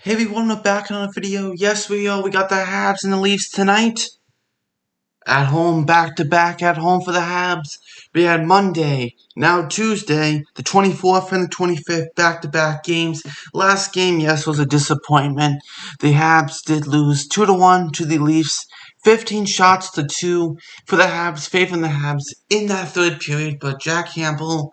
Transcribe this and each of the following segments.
Hey everyone, we're back on a video. Yes, we got the Habs and the Leafs tonight. At home, back to back at home for the Habs. We had Monday, now Tuesday, the 24th and the 25th, back to back games. Last game, yes, was a disappointment. The Habs did lose 2-1 to the Leafs. 15 shots to 2 for the Habs, favoring the Habs in that third period, but Jack Campbell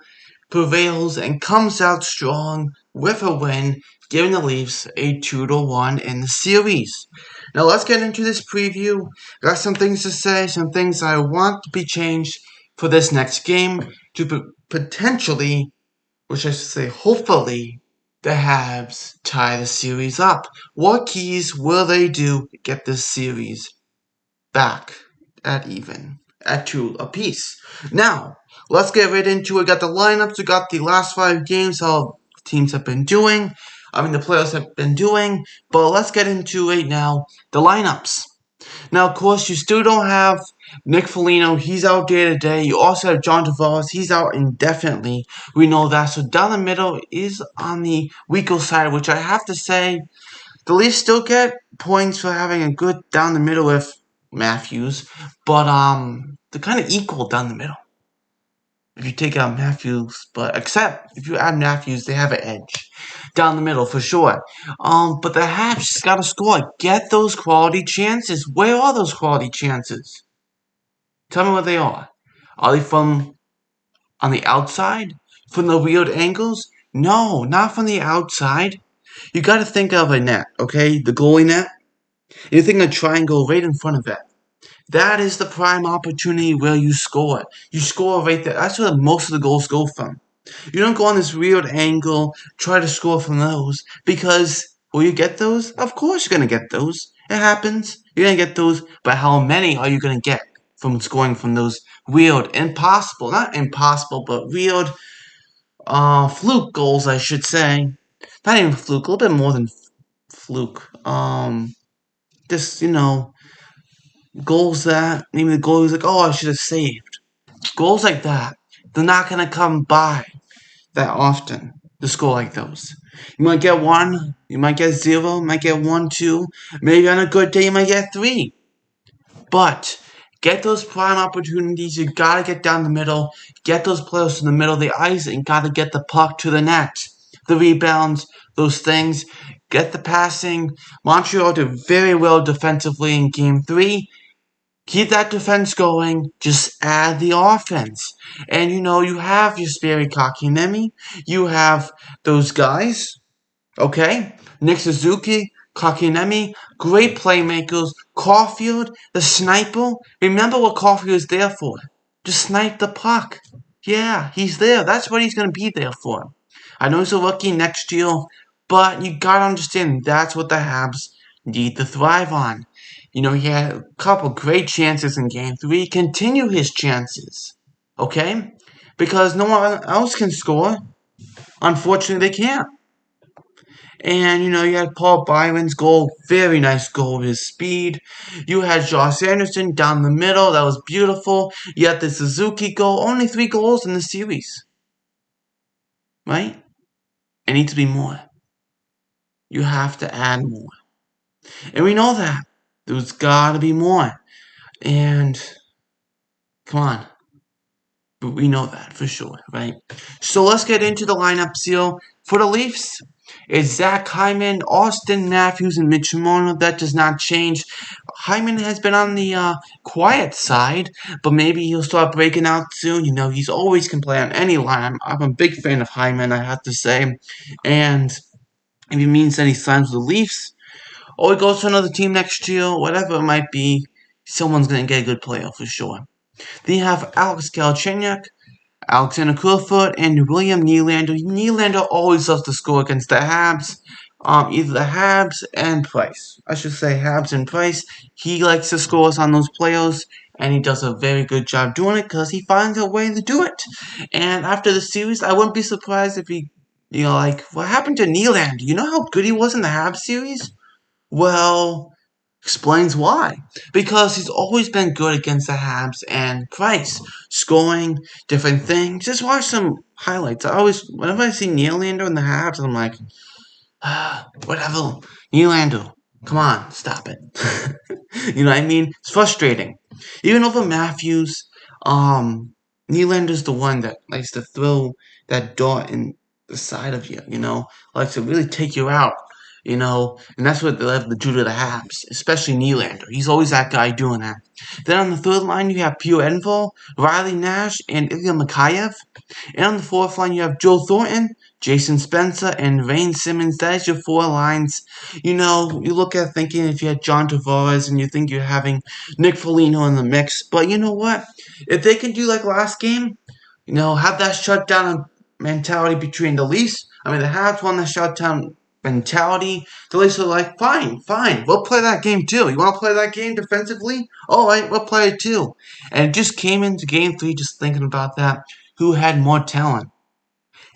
prevails and comes out strong with a win, giving the Leafs a 2-1 in the series. Now let's get into this preview. Got some things to say, some things I want to be changed for this next game to potentially, which I should say hopefully, the Habs tie the series up. What keys will they do to get this series back at even, at 2 apiece? Now, let's get right into it. Got the lineups, we got the last 5 games, how teams have been doing. The players have been doing. But let's get into it now. The lineups. Now, of course, you still don't have Nick Foligno. He's out day to day. You also have John Tavares. He's out indefinitely. We know that. So down the middle is on the weaker side, which I have to say, the Leafs still get points for having a good down the middle with Matthews, but they're kind of equal down the middle. If you take out Matthews, but except if you add Matthews, they have an edge down the middle for sure. But the Habs just gotta score. Get those quality chances. Where are those quality chances? Tell me what they are. Are they from on the outside? From the weird angles? No, not from the outside. You gotta think of a net, okay? The goalie net. You think a triangle right in front of it. That is the prime opportunity where you score. You score right there. That's where most of the goals go from. You don't go on this weird angle, try to score from those, because will you get those? Of course you're going to get those. It happens. You're going to get those, but how many are you going to get from scoring from those weird, impossible, not impossible, but weird, fluke goals, I should say. Not even fluke, a little bit more than fluke. Just, goals that maybe the goalie's like, oh, I should have saved. Goals like that, they're not going to come by that often to score like those. You might get 1, you might get 0, you might get 1, 2. Maybe on a good day you might get 3. But get those prime opportunities. You got to get down the middle. Get those players to the middle of the ice and got to get the puck to the net. The rebounds, those things. Get the passing. Montreal did very well defensively in Game 3. Keep that defense going. Just add the offense. And you have your Sperry Kotkaniemi. You have those guys. Okay? Nick Suzuki, Kotkaniemi, great playmakers. Caulfield, the sniper. Remember what Caulfield is there for. Just snipe the puck. Yeah, he's there. That's what he's going to be there for. I know he's a rookie next year, but you got to understand that's what the Habs need to thrive on. He had a couple great chances in Game 3. Continue his chances, okay? Because no one else can score. Unfortunately, they can't. And, you had Paul Byron's goal. Very nice goal with his speed. You had Josh Anderson down the middle. That was beautiful. You had the Suzuki goal. Only 3 goals in the series. Right? It needs to be more. You have to add more. And we know that. There's gotta be more. And, come on. But we know that for sure, right? So let's get into the lineups here. For the Leafs, it's Zach Hyman, Austin Matthews, and Mitch Marner. That does not change. Hyman has been on the quiet side, but maybe he'll start breaking out soon. He's always can play on any line. I'm a big fan of Hyman, I have to say. And if it means that he signs with the Leafs, or he goes to another team next year, whatever it might be, someone's going to get a good player for sure. Then you have Alex Galchenyuk, Alexander Kerfoot, and William Nylander. Nylander always loves to score against the Habs. Either the Habs and Price. I should say Habs and Price. He likes to score on those players, and he does a very good job doing it because he finds a way to do it. And after the series, I wouldn't be surprised if he, what happened to Nylander? You know how good he was in the Habs series? Well, explains why. Because he's always been good against the Habs and Price. Scoring, different things. Just watch some highlights. Whenever I see Nylander in the Habs, I'm like, Whatever. Nylander, come on, stop it. You know what I mean? It's frustrating. Even over Matthews, Nylander's the one that likes to throw that dart in the side of you, likes to really take you out, and that's what they love to do to the Habs, especially Nylander. He's always that guy doing that. Then on the third line, you have Pio Envo, Riley Nash, and Ilya Mikheyev. And on the fourth line, you have Joe Thornton, Jason Spencer, and Rain Simmons. That is your four lines. You look at thinking if you had John Tavares and you think you're having Nick Foligno in the mix. But you know what? If they can do like last game, have that shutdown mentality between the Leafs. I mean, the Habs won the shutdown mentality. The Leafs are like, fine, we'll play that game too. You want to play that game defensively? All right, we'll play it too. And it just came into game 3 just thinking about that. Who had more talent?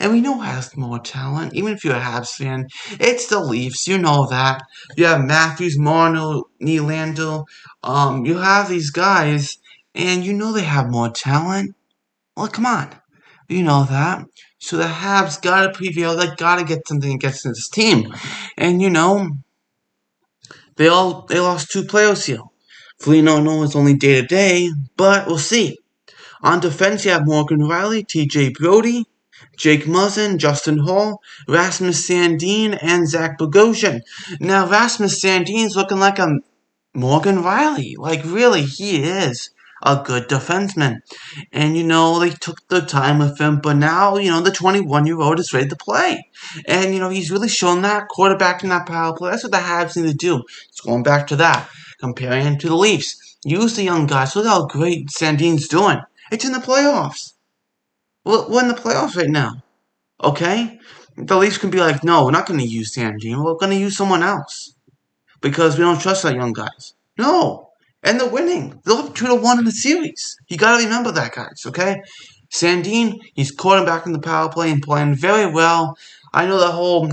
And we know who has more talent. Even if you're a Habs fan, it's the Leafs. You know that. You have Matthews, Marno, Nylander. You have these guys, and you know they have more talent. Well, come on. You know that. So the Habs gotta prevail. They gotta get something against this team. And they lost 2 players here. Foligno is only day to day, but we'll see. On defense, you have Morgan Riley, TJ Brody, Jake Muzzin, Justin Hall, Rasmus Sandin, and Zach Bogosian. Now, Rasmus Sandin's looking like a Morgan Riley. Like, really, he is a good defenseman. And, they took the time with him, but now, the 21-year-old is ready to play. And, he's really shown that quarterback in that power play. That's what the Habs need to do. It's going back to that, comparing him to the Leafs. Use the young guys. Look how great Sandin's doing. It's in the playoffs. We're in the playoffs right now. Okay? The Leafs can be like, no, we're not going to use Sandin. We're going to use someone else. Because we don't trust our young guys. No. And they're winning. They're up 2-1 in the series. You got to remember that, guys. Okay? Sandin, he's quarterback in the power play and playing very well. I know the whole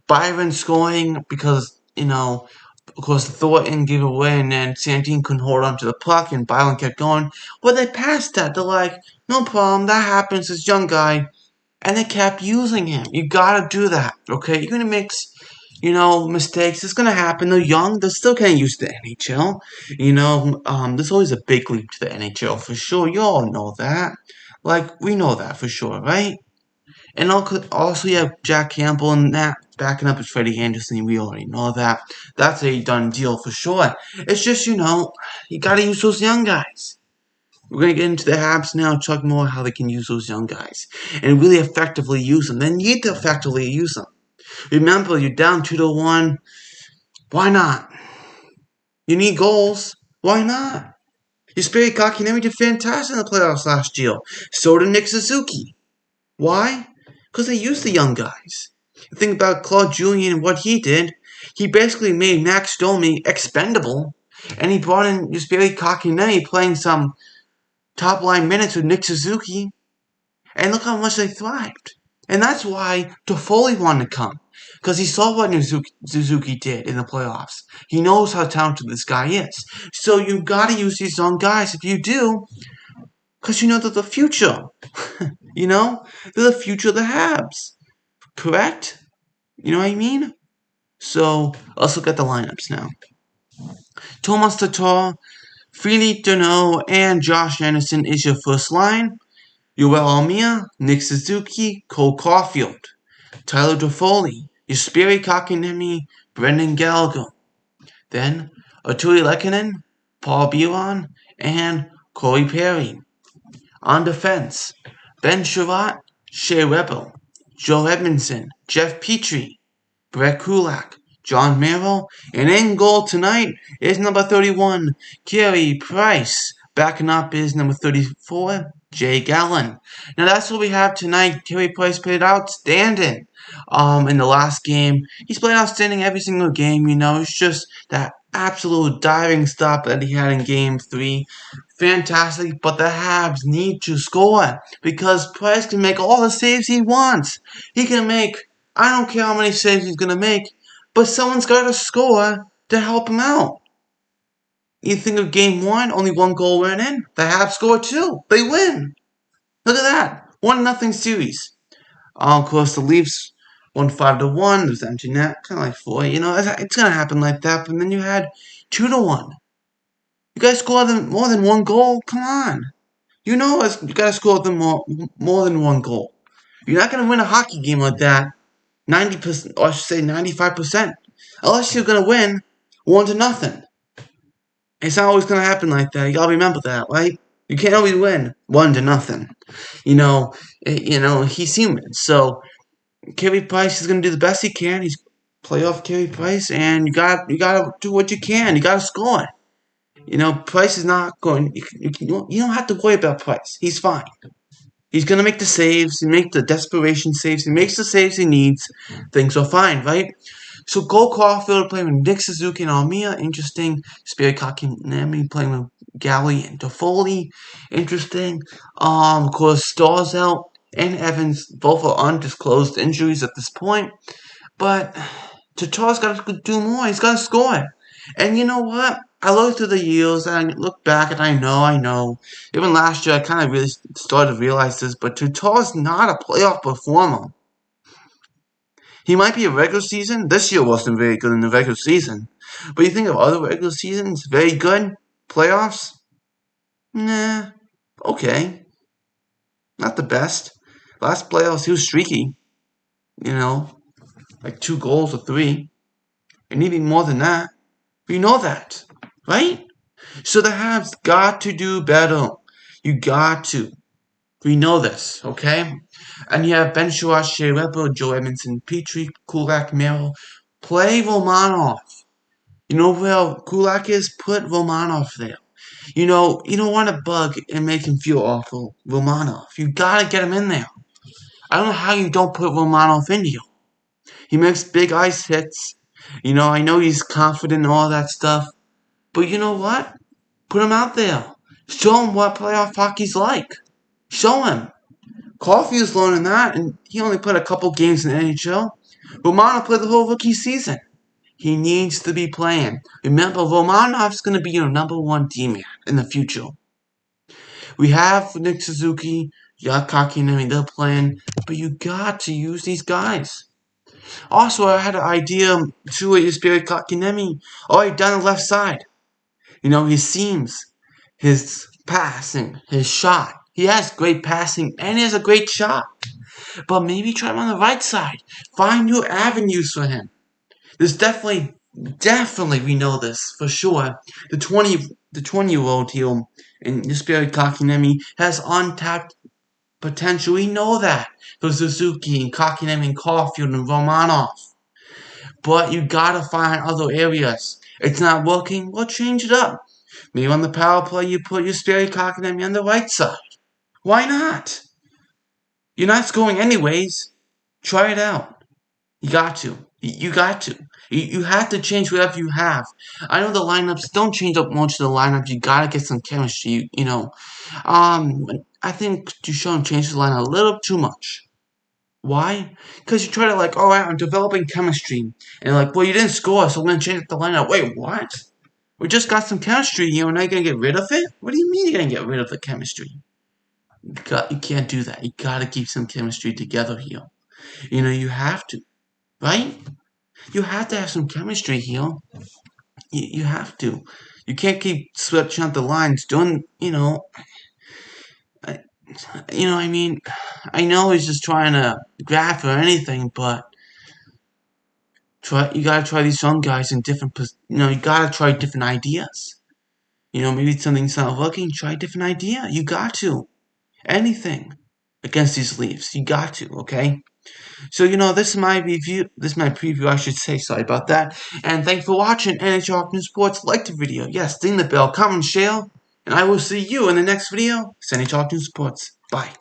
Byron scoring because, of course, Thornton gave away, and then Sandin couldn't hold on to the puck, and Byron kept going. Well, they passed that. They're like, no problem, that happens, this young guy. And they kept using him. You gotta do that, okay? You're gonna make, mistakes. It's gonna happen. They're young. They're still getting used to the NHL. There's always a big leap to the NHL for sure. You all know that. Like, we know that for sure, right? And also you have Jack Campbell and that backing up is Freddie Anderson. We already know that. That's a done deal for sure. It's just, you gotta use those young guys. We're going to get into the Habs now and talk more how they can use those young guys and really effectively use them. They need to effectively use them. Remember, you're down 2-1. Why not? You need goals. Why not? Jesperi Kotkaniemi did fantastic in the playoffs last year. So did Nick Suzuki. Why? Because they used the young guys. Think about Claude Julien and what he did. He basically made Max Domi expendable, and he brought in Jesperi Kotkaniemi playing some top-line minutes with Nick Suzuki, and look how much they thrived. And that's why Toffoli wanted to come, because he saw what Suzuki did in the playoffs. He knows how talented this guy is. So you got to use these young guys if you do, because they're the future. They're the future of the Habs. Correct? You know what I mean? So let's look at the lineups now. Thomas Tatar, Philippe Deneau, and Josh Anderson is your first line. Yoel Almia, Nick Suzuki, Cole Caulfield, Tyler Toffoli, Jesperi Kotkaniemi, Brendan Gallagher. Then Artturi Lehkonen, Paul Biron, and Corey Perry. On defense, Ben Sherratt, Shea Weber, Joe Edmondson, Jeff Petrie, Brett Kulak, John Merrill, and in goal tonight is number 31, Carey Price. Backing up is number 34, Jay Gallen. Now that's what we have tonight. Carey Price played outstanding in the last game. He's played outstanding every single game, It's just that absolute diving stop that he had in game 3. Fantastic, but the Habs need to score because Price can make all the saves he wants. He can make, I don't care how many saves he's going to make, but someone's got to score to help him out. You think of game 1, only 1 goal went in. The Habs score 2. They win. Look at that. 1-0 series. Of course, the Leafs Won 5-1. There's empty net, kind of like 4. It's gonna happen like that. But then you had 2-1. You guys scored more than one goal. Come on. You gotta score them more than one goal. You're not gonna win a hockey game like that 90%, or I should say 95%, unless you're gonna win 1-0. It's not always gonna happen like that. You gotta remember that, right? You can't always win 1-0. He's human. So Carey Price is gonna do the best he can. He's playoff Carey Price, and you gotta do what you can. You gotta score. Price is not going. You don't have to worry about Price. He's fine. He's going to make the saves. He makes the desperation saves. He makes the saves he needs. Things are fine, right? So Cole Caulfield playing with Nick Suzuki and Armia. Interesting. Spirit Kotkaniemi playing with Galley and Toffoli. Interesting. Of course, Stars out and Evans. Both are undisclosed injuries at this point. But Tatar's got to do more. He's got to score. And you know what? I look through the years and I look back and I know. Even last year I kind of really started to realize this, but Tatar's not a playoff performer. He might be a regular season. This year wasn't very good in the regular season. But you think of other regular seasons, very good. Playoffs? Nah. Okay. Not the best. Last playoffs he was streaky. Like 2 goals or 3. And even more than that. We know that, right? So the Habs got to do better. You got to. We know this, okay? And you have Ben Chirac, Shea Weber, Joe Edmondson, Petrie, Kulak, Merrill. Play Romanov. You know where Kulak is? Put Romanov there. You don't want to bug and make him feel awful. Romanov. You got to get him in there. I don't know how you don't put Romanov in here. He makes big ice hits. I know he's confident and all that stuff. But you know what? Put him out there. Show him what playoff hockey's like. Show him. Caulfield's learning that, and he only played a couple games in the NHL. Romanov played the whole rookie season. He needs to be playing. Remember, Romanov's going to be your number 1 D-man in the future. We have Nick Suzuki, Kotkaniemi, they're playing, but you got to use these guys. Also, I had an idea too with Spirit Kotkaniemi. Alright, down the left side. His seams, his passing, his shot. He has great passing and he has a great shot. But maybe try him on the right side. Find new avenues for him. There's definitely we know this for sure. The 20-year-old here in Spirit Kotkaniemi has untapped potential. We know that for Suzuki and Kotkaniemi and Caulfield and Romanov. But you gotta find other areas. It's not working, well, change it up. Maybe on the power play you put your Spirit Kotkaniemi on the right side. Why not? You're not scoring anyways. Try it out. You got to. You got to. You have to change whatever you have. I know the lineups don't change up much of the lineup. You gotta get some chemistry. I think Duchamp changed the line a little too much. Why? Because you try to I'm developing chemistry, and well, you didn't score, so we're gonna change the lineup. Wait, what? We just got some chemistry here, and now you're gonna get rid of it? What do you mean you're gonna get rid of the chemistry? You can't do that. You gotta keep some chemistry together here. You have to, right? You have to have some chemistry here. You have to. You can't keep switching out the lines, doing, I know he's just trying to grab or anything, but you gotta try these young guys in different, you gotta try different ideas. Maybe something's not working, try a different idea. You got to. Anything against these Leafs. You got to, okay? So, this is my review. This is my preview, I should say. Sorry about that. And thanks for watching NHL News Sports. Like the video. Yes, ding the bell, comment, share. And I will see you in the next video. It's NHL News Sports. Bye.